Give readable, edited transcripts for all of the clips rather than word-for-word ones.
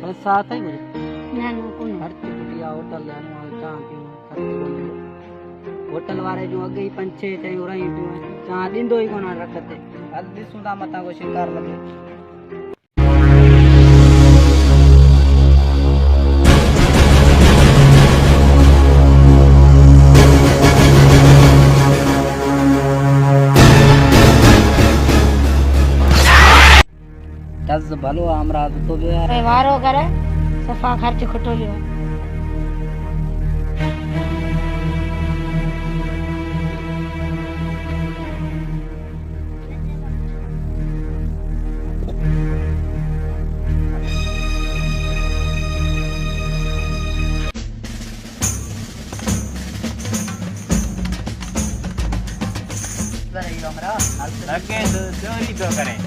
बस साथ ही मुझे ना ना कोन खर्च बढ़िया होटल जानो चाह पियो खर्च कोने होटल वाले जो अगे ही 5-6 चई उराई पियो चाह दिंदो ही कोना रखते हल दिसू ता मता को शिकार लगे दस भलो हमरा तो बे वारो करे सफा खर्च खटो लियो हमरा लगे तो चोरी तो करें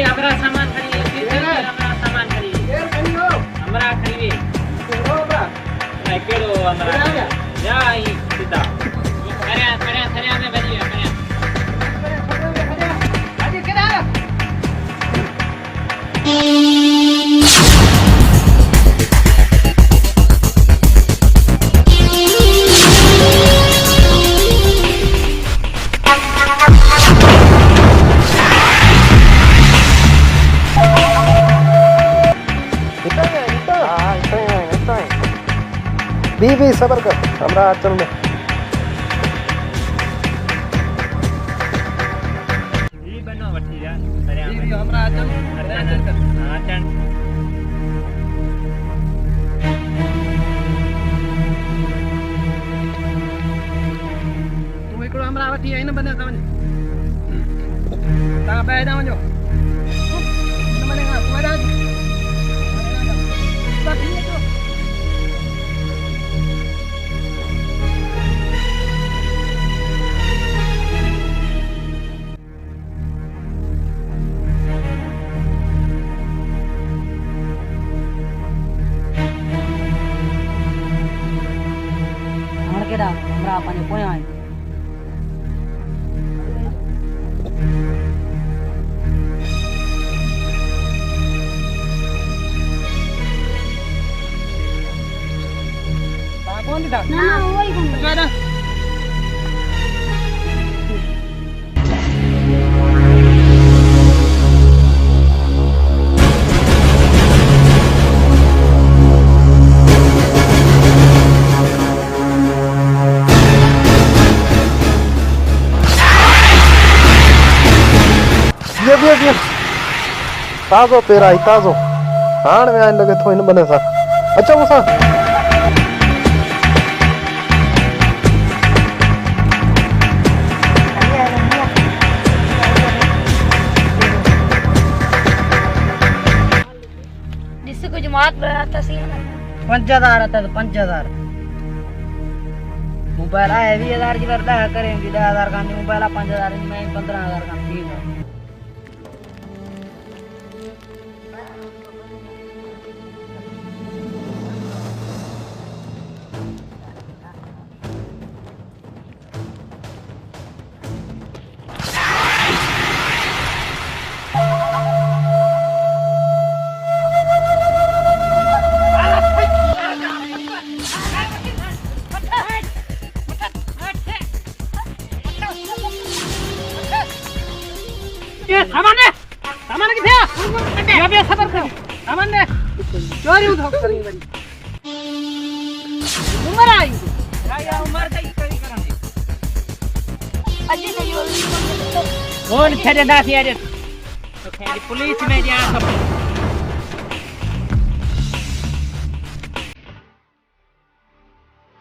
हमरा सामान खरीदे हमरा सामान खरीदे हमरा खरीदे नहीं केड़ो हमरा जा ही सीधा करे में बजी करे आज केड़ा बीबी सबर कर हमरा चल में ई बनो वठी जा अरे हमरा चल हां चल तू एकड़ो हमरा वठी आई न बने तवन ता बे जा वञो न बनेगा तू आ केड़ा हमरा पाने पोया है ता कौन दिदा ना वही कोन केड़ा ये ताज़ो पेरा ही ताज़ो हाण में आने लगे थो इन बने सा अच्छा मुसा जिससे कुछ मात बनाता सी 5000 आता तो 5000 मोबाइल आए 20000 की करता है करेंगे 10000 का मोबाइल 5000 में 15000 का ठीक है सामान किथे या बे सबर करो सामान दे चोरी उठो करी बड़ी उमर आई या उमर कई करी करांगे अजी नहीं हो कौन छड़े दास यार तो खैर पुलिस में जा सब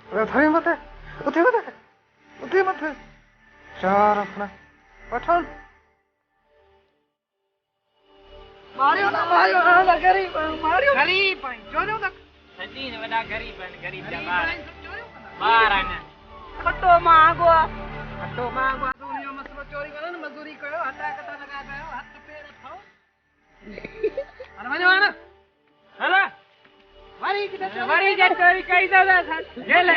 अरे थाई मत उठे मत चार अपना पठान मारियो ना गरीब मारियो गरीब जोरियो तक सदी ने वडा गरीब जमार बार आने खटो मांगो खटो मांगो वञो हाणे हलो वरी जट वरी कई दादा जेल